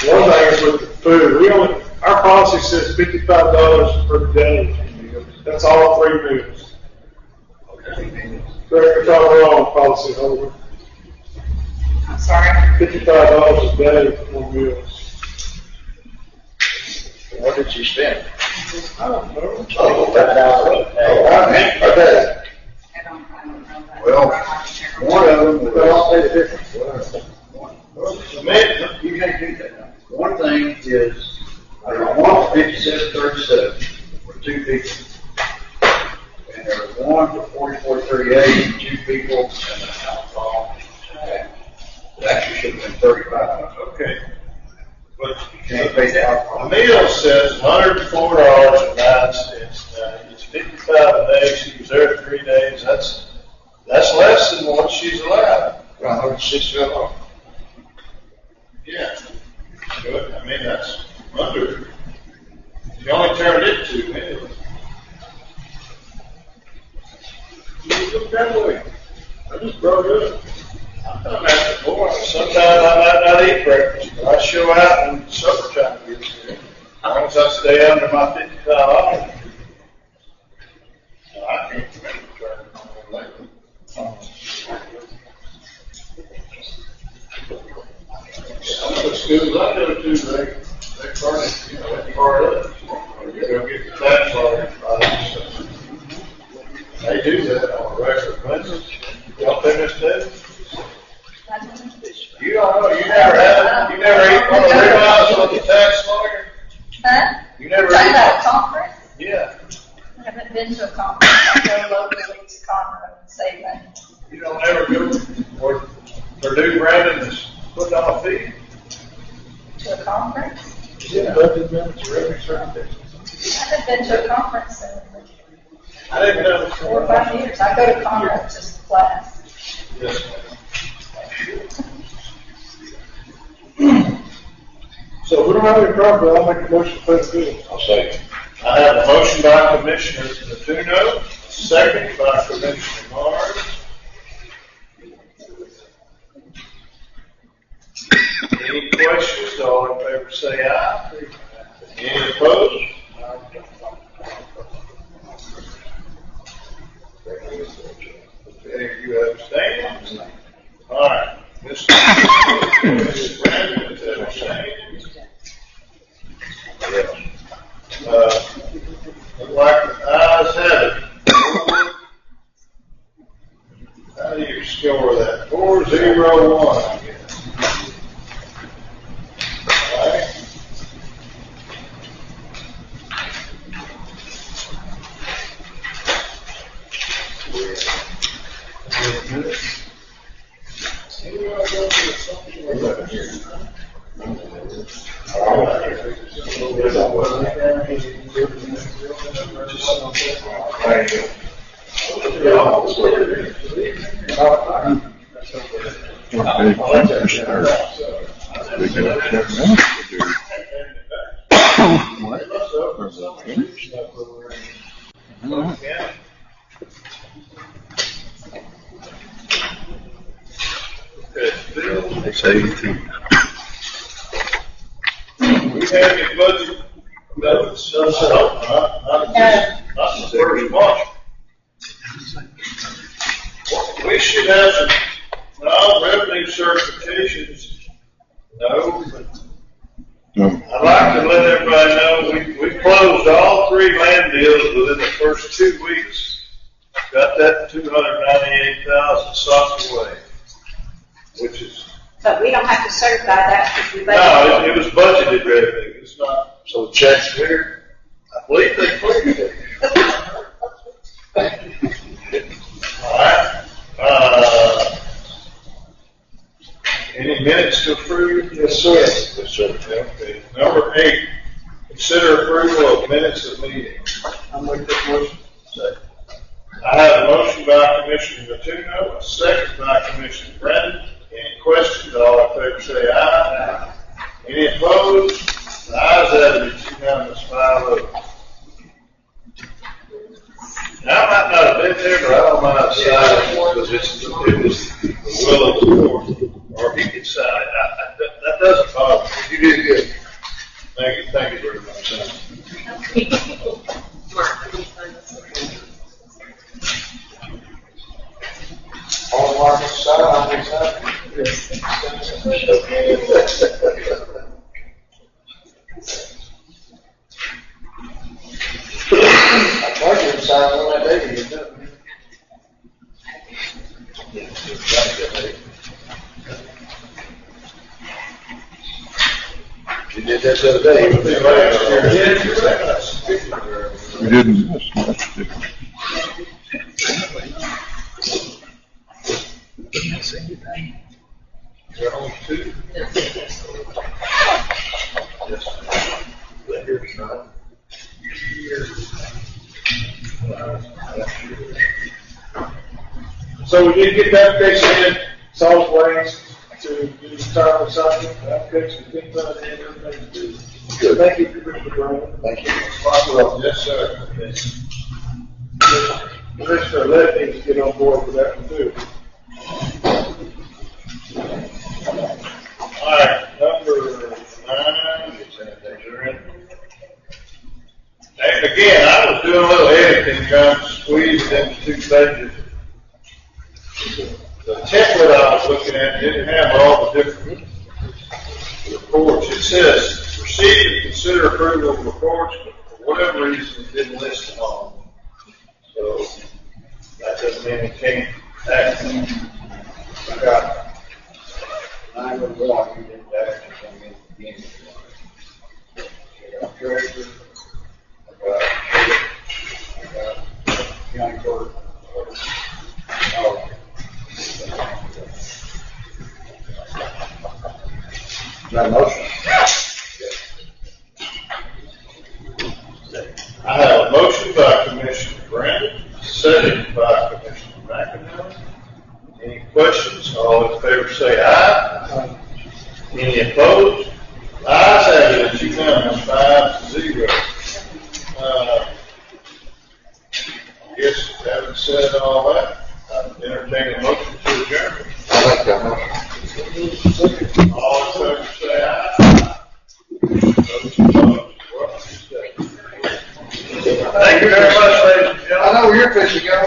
Speaker 1: One thing is with the food, our policy says $55 per day. That's all 3 meals. Correct, if I'm wrong, policy holder.
Speaker 4: I'm sorry.
Speaker 1: $55 a day for meals.
Speaker 5: What did she spend?
Speaker 1: I don't know.
Speaker 5: Oh, $5 a day.
Speaker 4: I don't know that.
Speaker 9: Well, one of them,
Speaker 5: Well, I'll pay the difference.
Speaker 9: you can't do that now. One thing is, one for 57.37 for 2 people. And there was one for 44.38, 2 people, and the alcohol. It actually should have been 35.
Speaker 6: Okay. But
Speaker 9: You can't pay the alcohol.
Speaker 6: the meal says $104.09. It's 55 a day. She was there 3 days. That's less than what she's allowed.
Speaker 5: Around $160.
Speaker 6: Yeah. Good. I mean, that's under. You only turned it 2 meals.
Speaker 1: You look that way. I just brought it up.
Speaker 6: I've done that before. Sometimes I might not eat breakfast, but I show out when supper time gets here. As long as I stay under my $55. I can't remember turning on lately. Some of the schools I go to, they furnish, they part of it. You go get the tax card. They do that on a regular basis. Y'all think that's You never ate one of the ribeyes on the tax lawyer?
Speaker 11: Huh?
Speaker 6: You never
Speaker 11: Talking
Speaker 6: ate
Speaker 11: about a conference?
Speaker 6: Yeah.
Speaker 11: I haven't been to a conference. I go locally to Conroe and save money.
Speaker 6: You don't ever go where Purdue Brandon is putting on a feed?
Speaker 11: To a conference?
Speaker 6: Yeah.
Speaker 11: I haven't been to a conference in
Speaker 6: I didn't know.
Speaker 11: 4 or 5 years. I go to Conroe just for class.
Speaker 6: Yes.
Speaker 1: So we don't have any problem, I'll make a motion to pay the bill.
Speaker 6: I'll say. I have a motion by Commissioner Natuno, second by Commissioner Mars. Any questions? All in favor say aye. Any opposed? Okay, you abstain? All right. Mr. Brandon is abstaining. Look like the ayes have it. How do you score that? 4-0-1, I guess. All right.
Speaker 2: They say you can.
Speaker 6: We have any budget notes? Not the first month. We should have some revenue certifications. No, I'd like to let everybody know we closed all 3 land deals within the first 2 weeks. Got that 298,000 socked away, which is.
Speaker 4: But we don't have to certify that because we
Speaker 6: No, it was budgeted revenue. It's not. So checks cleared. I believe they cleared it. All right. Any minutes to approve? Yes, sir. Yes, sir. Okay. Number 8, consider approval of minutes of meeting.
Speaker 1: I'll make that motion.
Speaker 6: I have a motion by Commissioner Natuno, a second by Commissioner Brandon. Any questions? All in favor say aye. Any opposed? The ayes have it. It's unanimous 5-0. Now, I might not have been there, but I don't mind signing because it was the will of the court. Or he could sign it. That doesn't bother me. You did good. Thank you very much.
Speaker 5: All market side, on this side. I told you to sign on that day, you didn't. You did that the other day.
Speaker 2: We didn't miss much, did we?
Speaker 6: There are only 2.
Speaker 1: So we did get the application in, solid waste to do the tire recycling, the application, we think about it, and everything's good.
Speaker 5: Good.
Speaker 1: Thank you, Commissioner Brown.
Speaker 5: Thank you.
Speaker 6: Yes, sir.
Speaker 1: Commissioner Lett needs to get on board with that one too.
Speaker 6: All right, number 9. And again, I was doing a little editing, trying to squeeze it into 2 pages. The template I was looking at didn't have all the different reports. It says, receive and consider approval of reports, but for whatever reason, it didn't list them all. So, that doesn't mean it can't act. I got
Speaker 9: 911, you did that, and then the end. I got treasurer, I got county clerk. Oh. Is that a motion?
Speaker 6: I have a motion by Commissioner Brandon, second by Commissioner McInerney. Any questions? All in favor say aye. Any opposed? Ayes have it, it's unanimous, 5-0. Yes, having said all that, I entertain a motion to adjourn.
Speaker 5: I like that motion.
Speaker 6: All in favor say aye. Those opposed, well, stay. Thank you very much, ladies and gentlemen.
Speaker 5: I know where you're fishing, go.